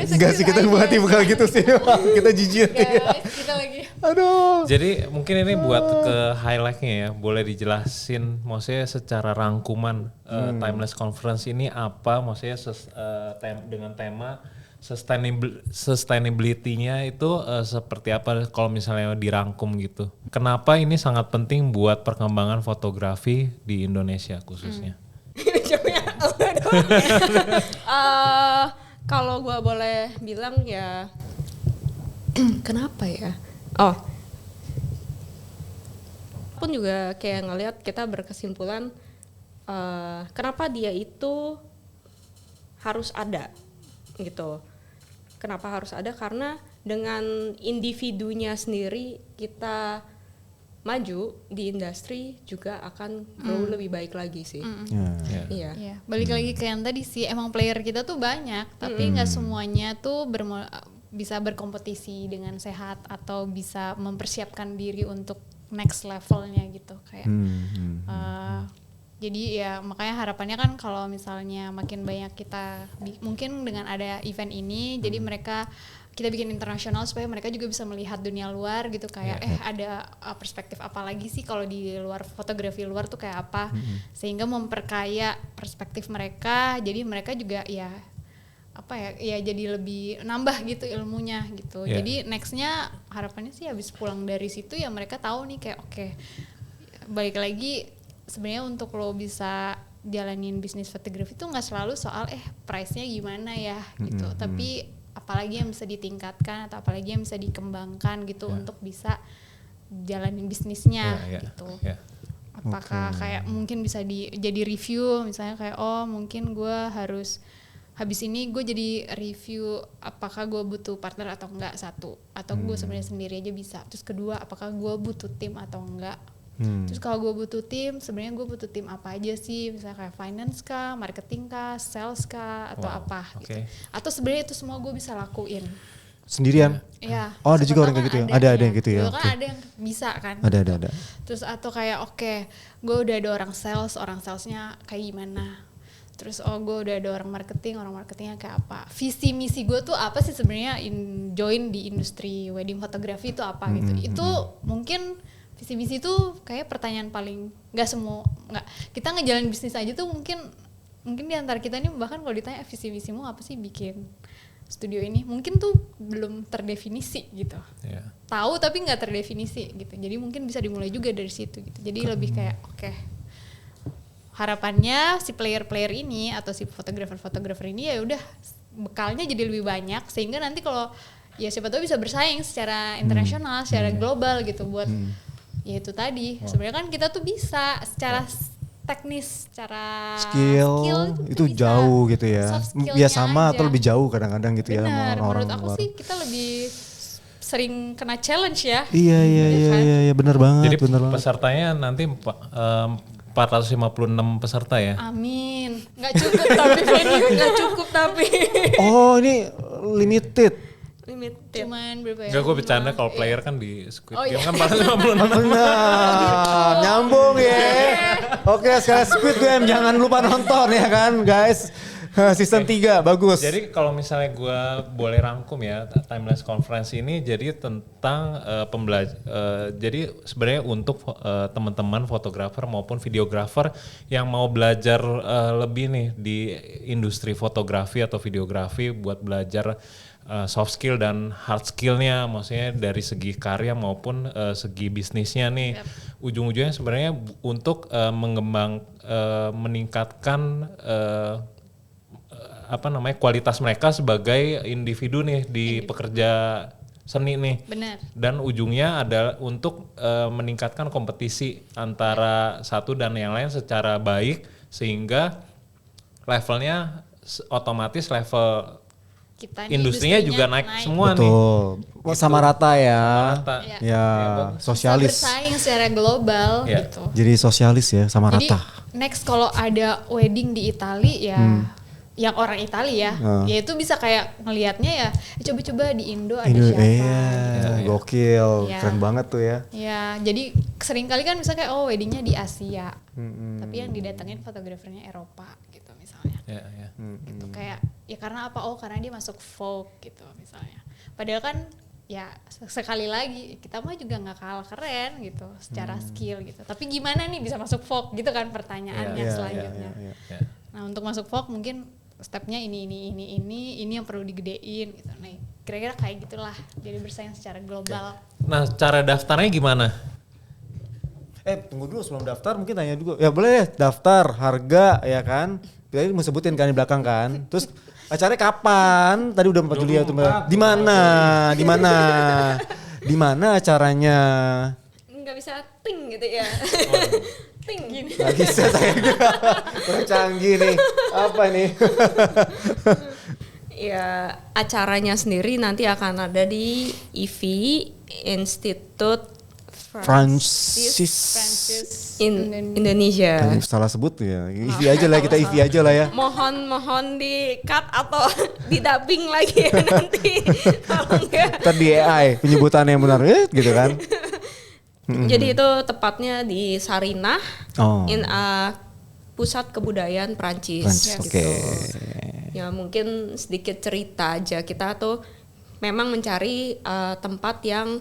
Enggak sih kita buat bukan gitu sih. Kita jijik. Kita lagi. Aduh. Jadi mungkin ini buat ke highlightnya ya, boleh dijelasin maksudnya secara rangkuman Timeless Conference ini apa, maksudnya dengan tema sustainability-nya itu seperti apa kalau misalnya dirangkum gitu. Kenapa ini sangat penting buat perkembangan fotografi di Indonesia khususnya? Kalau gue boleh bilang ya, kenapa ya? Pun juga kayak ngelihat kita berkesimpulan kenapa dia itu harus ada gitu. Kenapa harus ada? Karena dengan individunya sendiri kita maju di industri juga akan grow lebih baik lagi sih. Iya. Balik lagi ke yang tadi sih, emang player kita tuh banyak, tapi nggak semuanya tuh bisa berkompetisi dengan sehat atau bisa mempersiapkan diri untuk next levelnya gitu kayak. Jadi ya makanya harapannya kan kalau misalnya makin banyak kita mungkin dengan ada event ini jadi kita bikin internasional supaya mereka juga bisa melihat dunia luar gitu kayak ada perspektif apa lagi sih kalau di luar fotografi luar tuh kayak apa sehingga memperkaya perspektif mereka jadi mereka juga ya jadi lebih nambah gitu ilmunya gitu. Jadi nextnya harapannya sih habis pulang dari situ ya mereka tahu nih kayak oke, balik lagi sebenarnya untuk lo bisa jalanin bisnis fotografi itu nggak selalu soal price-nya gimana ya gitu, tapi apalagi yang bisa ditingkatkan atau apalagi yang bisa dikembangkan gitu untuk bisa jalanin bisnisnya gitu. Apakah kayak mungkin bisa jadi review misalnya kayak mungkin gue harus habis ini gue jadi review apakah gue butuh partner atau enggak satu atau gue sebenarnya sendiri aja bisa. Terus kedua apakah gue butuh tim atau enggak. Terus kalau gue butuh tim, sebenarnya gue butuh tim apa aja sih, misalnya kayak finance kah, marketing kah, sales kah, atau apa gitu. Atau sebenarnya itu semua gue bisa lakuin. sendirian. Iya. Oh, ada juga orang kayak gitu ya? Ada yang gitu ya? Dulu kan Oke. ada yang bisa kan. Ada. Terus atau kayak gue udah ada orang salesnya kayak gimana. Terus gue udah ada orang marketingnya kayak apa. Visi misi gue tuh apa sih sebenarnya join di industri wedding photography itu apa gitu. Itu mungkin visi misi itu kayak pertanyaan paling nggak kita ngejalanin bisnis aja tuh mungkin di antara kita ini bahkan kalau ditanya visi misimu apa sih bikin studio ini mungkin tuh belum terdefinisi gitu. Tahu tapi nggak terdefinisi gitu. Jadi mungkin bisa dimulai juga dari situ gitu. Jadi lebih kayak harapannya si player ini atau si fotografer ini ya udah bekalnya jadi lebih banyak sehingga nanti kalau ya siapa tahu bisa bersaing secara internasional, secara global gitu buat ya itu tadi. Sebenarnya kan kita tuh bisa secara teknis, secara skill itu bisa. Jauh gitu ya. Ya sama aja. atau lebih jauh kadang-kadang gitu. Benar, ya sama orang-orang menurut aku luar. sih kita lebih sering kena challenge ya. Iya, benar banget. Jadi pesertanya nanti 456 peserta ya? Amin. Nggak cukup tapi venue nggak cukup tapi. Oh, ini limited. Cuman berapa ya? Enggak, gue bercanda kalau player kan di Squid Game kan 456. Nah, nyambung ya. Oke, sekarang Squid Game jangan lupa nonton ya kan, guys. Season 3 bagus. Jadi kalau misalnya gue boleh rangkum ya, Timeless Conference ini jadi tentang jadi sebenarnya untuk teman-teman fotografer maupun videografer yang mau belajar lebih nih di industri fotografi atau videografi buat belajar soft skill dan hard skillnya, maksudnya dari segi karya maupun segi bisnisnya nih. Ujung-ujungnya sebenarnya untuk meningkatkan kualitas mereka sebagai individu nih di pekerja seni nih. Benar. Dan ujungnya adalah untuk meningkatkan kompetisi antara satu dan yang lain secara baik sehingga levelnya otomatis level Kita nih industrinya juga naik semua nih. Betul. Sama rata ya. Sama rata. Ya, sosialis. Bisa bersaing secara global gitu. Jadi sosialis ya, sama Jadi rata. next kalau ada wedding di Itali ya yang orang Itali ya, ya itu bisa kayak ngelihatnya ya coba-coba di Indo ada siapa gitu. Gokil, Ya. keren banget tuh ya. Ya, jadi sering kali kan misalnya kayak weddingnya di Asia, tapi yang didatengin fotografernya Eropa gitu misalnya. Gitu kayak ya karena apa? Oh karena dia masuk Vogue gitu misalnya. Padahal kan ya sekali lagi kita mah juga nggak kalah keren gitu secara skill gitu. Tapi gimana nih bisa masuk Vogue gitu kan pertanyaannya selanjutnya. Nah untuk masuk Vogue mungkin stepnya ini yang perlu digedein gitu. Nah kira-kira kayak gitulah. Jadi bersaing secara global. Nah cara daftarnya gimana? Tunggu dulu sebelum daftar mungkin tanya dulu. Ya boleh deh daftar, harga ya kan. Tadi mau sebutin kan di belakang kan. Terus acaranya kapan? Tadi udah 4 Juli ya tuh. Di mana acaranya? Nggak bisa ting gitu ya. Ting gini. Gak bisa saya. Kurang canggih nih. Apa nih? Ya acaranya sendiri nanti akan ada di IVI Institute Francis Indonesia. Tadi salah sebut ya. IV aja lah, kita IV aja lah ya. Mohon di cut atau di dubbing lagi ya nanti. Tolong ya. Ntar di AI penyebutan yang benar gitu kan. Jadi itu tepatnya di Sarinah, Oh. pusat kebudayaan Prancis. Oke. Ya mungkin sedikit cerita aja, kita tuh memang mencari tempat yang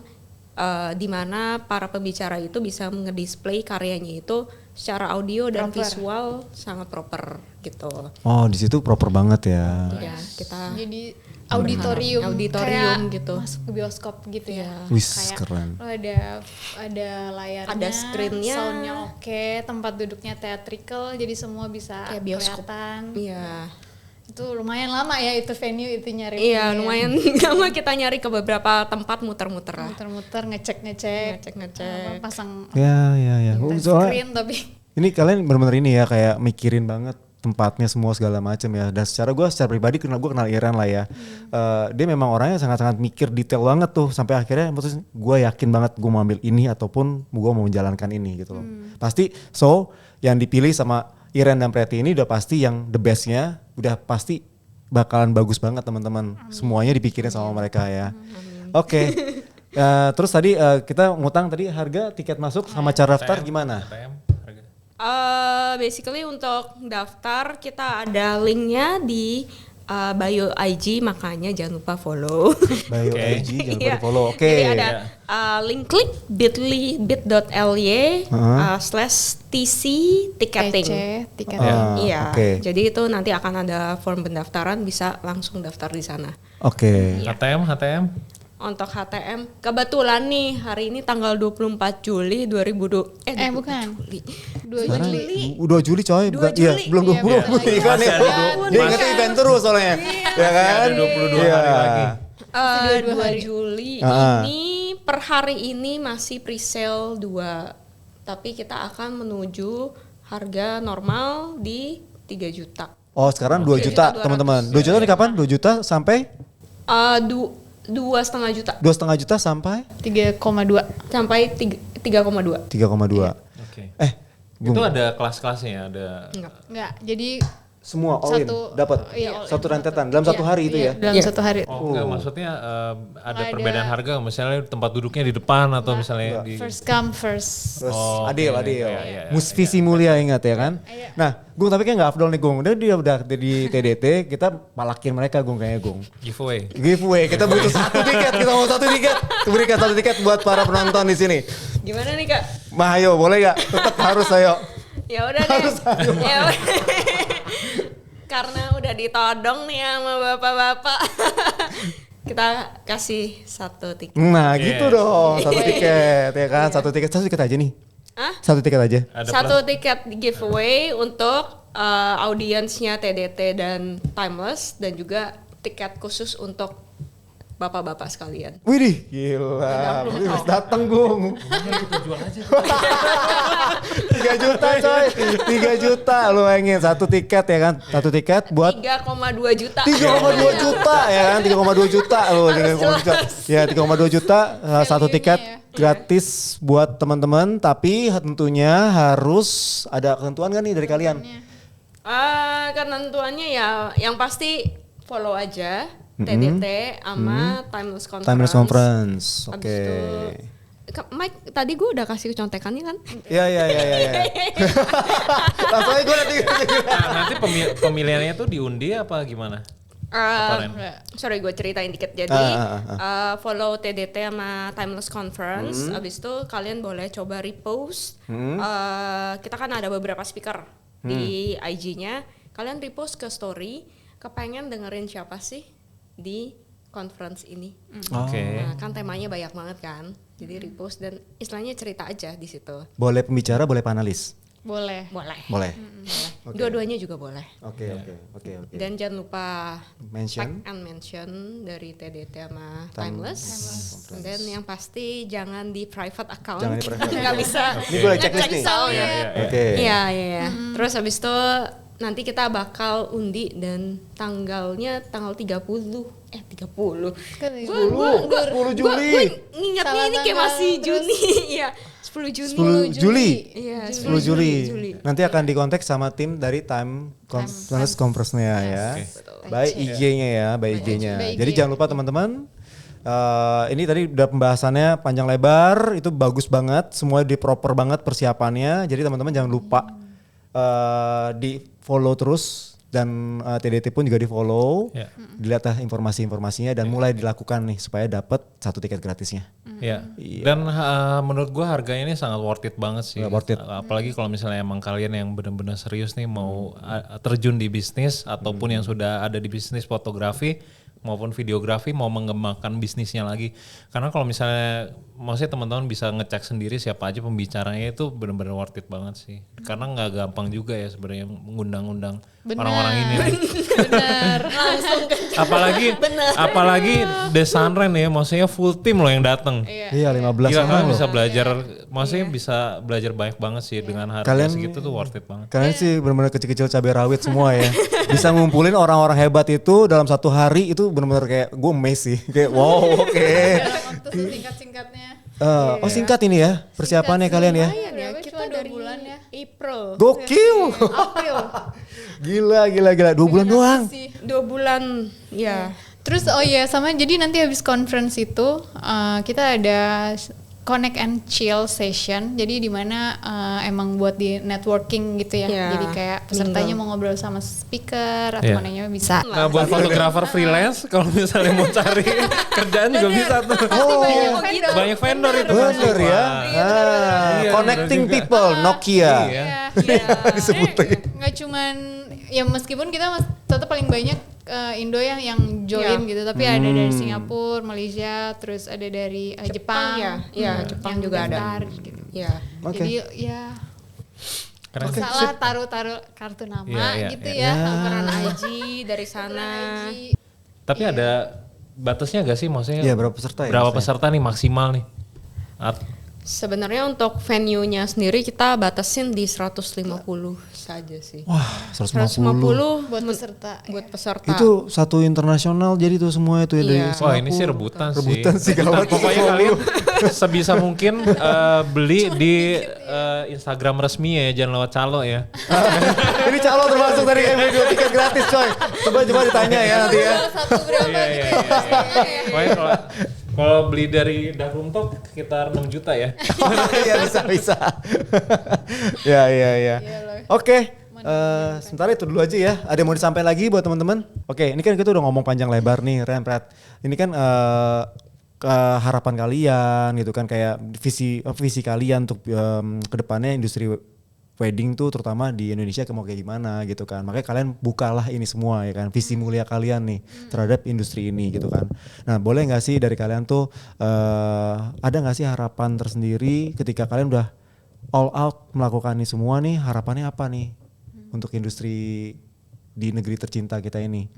di mana para pembicara itu bisa ngedisplay karyanya itu secara audio dan visual sangat proper gitu. Oh di situ proper banget ya. Ya kita jadi auditorium kayak gitu, masuk ke bioskop gitu ya. Wis kayak keren. lo ada layarnya, ada screennya, soundnya oke, tempat duduknya theatrical, jadi semua bisa kayak bioskop. kelihatan. Iya. Itu lumayan lama ya itu venue itu nyari. Iya lumayan lama kita nyari ke beberapa tempat muter-muter lah. Muter-muter ngecek. Pasang Ya. screen tapi. Ini kalian benar-benar ini ya kayak mikirin banget tempatnya semua segala macam ya. Dan secara pribadi gue kenal Iren lah ya. Dia memang orangnya sangat-sangat mikir detail banget tuh sampai akhirnya gue yakin banget gue mau ambil ini ataupun gue mau menjalankan ini gitu loh. Pasti yang dipilih sama Iren dan Preti ini udah pasti yang the bestnya, udah pasti bakalan bagus banget teman-teman. Semuanya dipikirin sama mereka ya. Oke. Terus tadi kita ngutang tadi harga tiket masuk sama cara daftar gimana? Basically untuk daftar kita ada linknya di bio IG, makanya jangan lupa follow. Bio IG jangan lupa di follow. Oke. Jadi ada link klik bit.ly/tc ticketing. Iya. Jadi itu nanti akan ada form pendaftaran, bisa langsung daftar di sana. Oke. HTM. Untuk HTM, kebetulan nih hari ini tanggal 24 Juli 2020. Bukan. 2 Juli. 2 Juli coy, bukan? Iya, belum 20 kan ya. Dia ingatnya event terus soalnya. Ya kan? Ada 22 hari lagi. 2 Juli ini per hari ini masih pre-sale 2. Tapi kita akan menuju harga normal di 3 juta. Oh, sekarang 2 juta teman-teman. 2 juta ini kapan? 2 juta sampai? 2,5 juta. 2,5 juta sampai? 3,2. Sampai 3,2. 3,2. Oke. Bung. Itu ada kelas-kelasnya, ada. Enggak. Jadi Semua all in dapat satu rentetan dalam satu hari itu ya. Dalam satu hari. Oh, enggak, maksudnya ada perbedaan harga, misalnya tempat duduknya di depan atau misalnya di First come first. Terus Adil. Musvisi mulia ingat ya kan. Nah, Gung tapi kayak nggak afdol nih Gung. Dia udah di TDT, kita palakin mereka Gung kayaknya Gung. Giveaway. Kita butuh satu tiket. Kita mau satu tiket. Berikan satu tiket buat para penonton di sini. Gimana nih Kak? Mah ayo boleh gak? Tetap harus ayo. Ya udah deh. Ya udah. Karena udah ditodong nih sama bapak-bapak. Kita kasih satu tiket. Nah gitu dong, satu tiket ya kan. Satu tiket aja nih. Satu tiket aja. Satu tiket giveaway untuk audiensnya TDT dan Timeless, dan juga tiket khusus untuk bapak-bapak sekalian. Widih, gila. Harus datang Gung. 3 juta coy. 3 juta lu ingin satu tiket ya kan. Satu tiket buat 3,2 juta. 3,2 juta ya kan. 3,2 juta lu. 3,2 juta. Ya 3,2 juta satu tiket gratis buat teman-teman, tapi tentunya harus ada ketentuan kan nih dari kalian? Ketentuannya ya yang pasti follow aja TDT sama Timeless Conference. Oke. Mike, tadi gue udah kasih contekannya kan? Iya. Langsung aja gue nanti pemilihannya tuh diundi apa gimana? Sorry gue ceritain dikit. Jadi follow TDT sama Timeless Conference. Abis itu kalian boleh coba repost. Kita kan ada beberapa speaker di IG-nya. Kalian repost ke story. Kepengen dengerin siapa sih di conference ini? Nah, kan temanya banyak banget kan. Jadi repost dan istilahnya cerita aja di situ. Boleh pembicara, boleh panelis. Boleh. Okay. Dua-duanya juga boleh. Oke. Dan jangan lupa mention tag and mention dari TDT sama Timeless. Dan yang pasti jangan di private account. Jangan di private account. Nggak bisa. Ini gue checklist nih. Oke. Iya. Terus habis itu nanti kita bakal undi dan tanggalnya tanggal 30. 10 Juli. Gue ingatnya ini kayak masih Juni. Iya. 10 Juli. Iya, 10 Juli. Nanti akan dikontak sama tim dari Timeless Conference-nya ya. By IG-nya ya, by IG-nya. Jadi jangan lupa teman-teman. Ini tadi udah pembahasannya panjang lebar, itu bagus banget, semua di proper banget persiapannya. Jadi teman-teman jangan lupa di follow terus, dan TDT pun juga di follow, dilihat informasi-informasinya dan mulai dilakukan nih supaya dapat satu tiket gratisnya. Dan menurut gua harganya ini sangat worth it banget sih. Worth it. Apalagi kalau misalnya emang kalian yang benar-benar serius nih mau terjun di bisnis ataupun yang sudah ada di bisnis fotografi maupun videografi, mau mengembangkan bisnisnya lagi. Karena kalau misalnya maksudnya teman-teman bisa ngecek sendiri siapa aja pembicaranya, itu benar-benar worth it banget sih. Karena nggak gampang juga ya sebenarnya mengundang-undang orang-orang ini. Benar. apalagi The Sunren ya, maksudnya full tim loh yang datang. Iya, 15 Gila, orang kalian loh. bisa belajar, maksudnya bisa belajar banyak banget sih dengan harga segitu tuh worth it banget. Kalian sih benar-benar kecil-kecil cabai rawit semua ya. Bisa ngumpulin orang-orang hebat itu dalam satu hari, itu benar-benar kayak gue amazed sih. Kayak wow, oke. Waktu singkat-singkatnya. Oh singkat ini ya persiapannya kalian ya. Kita Kita dari dari bulan ya. April. Gokil. April. Gila. 2 bulan doang. 2 bulan, ya. Terus sama jadi nanti habis conference itu kita ada connect and chill session. Jadi di mana emang buat di networking gitu ya. Jadi kayak pesertanya mau ngobrol sama speaker atau mananya bisa. Nah, buat fotografer freelance kalau misalnya mau cari kerjaan juga bisa tuh. Banyak vendor itu. Bener ya. Connecting people, Nokia. Disebutnya. Nggak cuman ya meskipun kita tetap paling banyak Indo yang join gitu, tapi ada dari Singapura, Malaysia, terus ada dari Jepang, Jepang juga ada. Gitu. Okay. Jadi salah taruh kartu nama gitu ya, Peran IG dari sana. Tapi ada batasnya gak sih maksudnya? Iya, berapa peserta ya? Berapa peserta nih maksimal nih? Sebenarnya untuk venue-nya sendiri kita batasin di 150 saja sih. Wah, 150 buat peserta. Buat peserta. Itu satu internasional jadi tuh semua itu ya dari Singapura. Wah, ini sih rebutan sih. Gawat. Pokoknya kalian sebisa mungkin beli di Instagram resmi ya, jangan lewat calo ya. Ini calo termasuk tadi yang video tiket gratis coy. Coba ditanya ya nanti ya. Satu berapa Iya. Pokoknya kalau beli dari Dark Room Talk sekitar 6 juta ya. Iya bisa. Ya. Oke. Sebentar itu dulu aja ya. Ada yang mau disampaikan lagi buat teman-teman? Oke, ini kan kita udah ngomong panjang lebar nih, Rempret. Ini kan harapan kalian gitu kan, kayak visi kalian untuk kedepannya industri wedding tuh terutama di Indonesia mau kayak gimana gitu kan. Makanya kalian bukalah ini semua ya kan, visi mulia kalian nih terhadap industri ini gitu kan. Nah, boleh gak sih dari kalian tuh ada gak sih harapan tersendiri ketika kalian udah all out melakukan ini semua nih, harapannya apa nih untuk industri di negeri tercinta kita ini?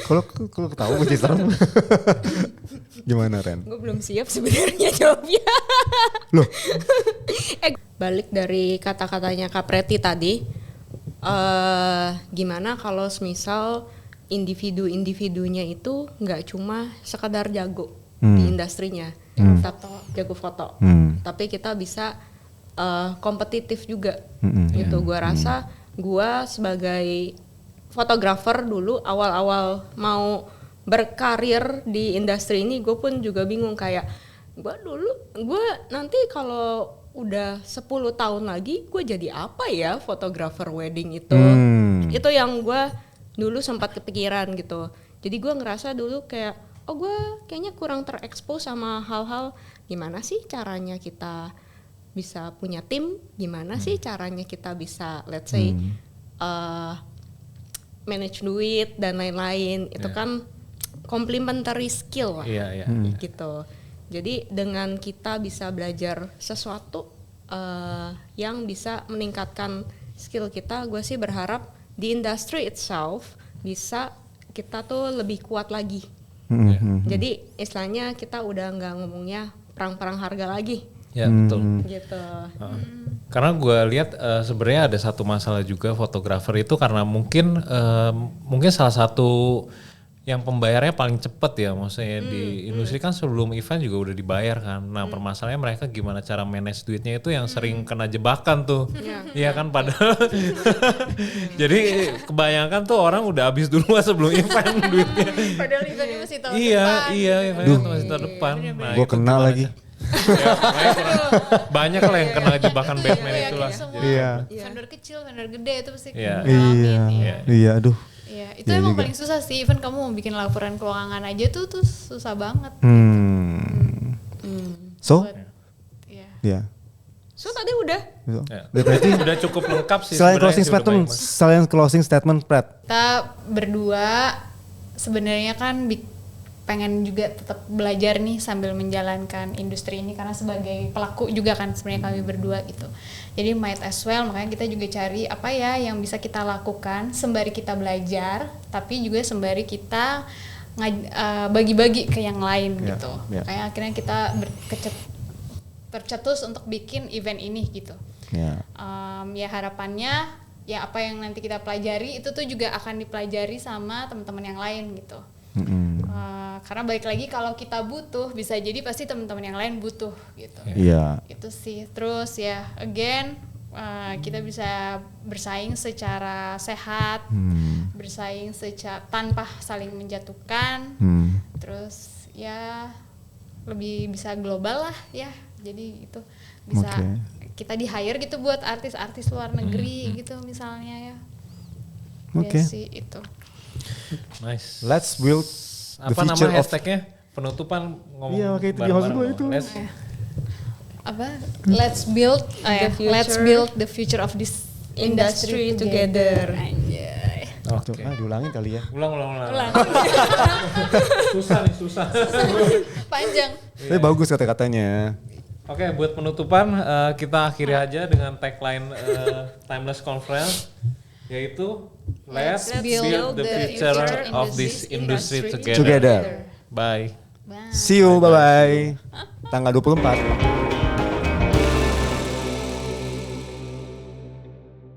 Kalau ketawa gue jadi serem. Gimana Ren? Gue belum siap sebenarnya jawabnya. Loh? Balik dari kata-katanya Kak Preti tadi, gimana kalau semisal individu-individunya itu nggak cuma sekedar jago di industrinya, tapi jago foto, tapi kita bisa kompetitif juga, gitu. Gue rasa gue sebagai fotografer dulu awal-awal mau berkarir di industri ini, gue pun juga bingung kayak gue nanti kalau udah 10 tahun lagi gue jadi apa ya fotografer wedding itu. Itu yang gue dulu sempat kepikiran gitu. Jadi gue ngerasa dulu kayak gue kayaknya kurang terekspos sama hal-hal gimana sih caranya kita bisa punya tim, gimana sih caranya kita bisa let's say manage duit dan lain-lain. Itu kan complementary skill lah, gitu. Jadi dengan kita bisa belajar sesuatu yang bisa meningkatkan skill kita, gue sih berharap di industry itself bisa kita tuh lebih kuat lagi. Jadi istilahnya kita udah nggak ngomongnya perang-perang harga lagi. Ya betul. Gitu. Karena gue lihat sebenarnya ada satu masalah juga fotografer itu karena mungkin salah satu yang pembayarnya paling cepet ya, maksudnya di industri kan sebelum event juga udah dibayar kan. Nah permasalahannya mereka gimana cara manage duitnya itu yang sering kena jebakan tuh. Iya kan padahal. Jadi kebayangkan tuh orang udah habis duluan sebelum event duitnya. Padahal eventnya masih tahun depan. Iya eventnya masih tahun depan. Nah, gue kena lagi. Banyak lah yang kena jebakan Batman itulah. Iya. Vendor kecil, vendor gede itu pasti Iya, aduh. Iya, itu emang paling susah sih. Even kamu mau bikin laporan keuangan aja tuh susah banget. So? Iya. So tadi udah. Berarti udah cukup lengkap sih. Selain closing statement, Prat. Kita berdua sebenarnya kan pengen juga tetap belajar nih sambil menjalankan industri ini karena sebagai pelaku juga kan sebenarnya kami berdua gitu. Jadi might as well, makanya kita juga cari apa ya yang bisa kita lakukan sembari kita belajar, tapi juga sembari kita bagi-bagi ke yang lain gitu. Makanya akhirnya kita tercetus untuk bikin event ini gitu. Ya harapannya ya apa yang nanti kita pelajari itu tuh juga akan dipelajari sama teman-teman yang lain gitu. Karena balik lagi kalau kita butuh bisa jadi pasti teman-teman yang lain butuh gitu. Iya. Itu sih. Terus ya again kita bisa bersaing secara sehat, bersaing tanpa saling menjatuhkan, terus ya lebih bisa global lah ya. Jadi itu bisa kita di hire gitu buat artis-artis luar negeri gitu misalnya ya. Oke. Sih itu. Nice. Let's build the Apa nama future of hashtagnya? Penutupan ngomong. Iya, oke, itu di bareng-bareng maksud gua dong. itu. Let's build let's future. build the future of this Industry together. Anjay. Oke. Diulangin kali ya. Ulang. Susah. Panjang. Tapi bagus kata-katanya. Oke, buat penutupan kita akhiri aja dengan tagline Timeless Conference, yaitu Let's build the future of this industry together. Together. Bye. Bye. See you, bye-bye. Tanggal 24.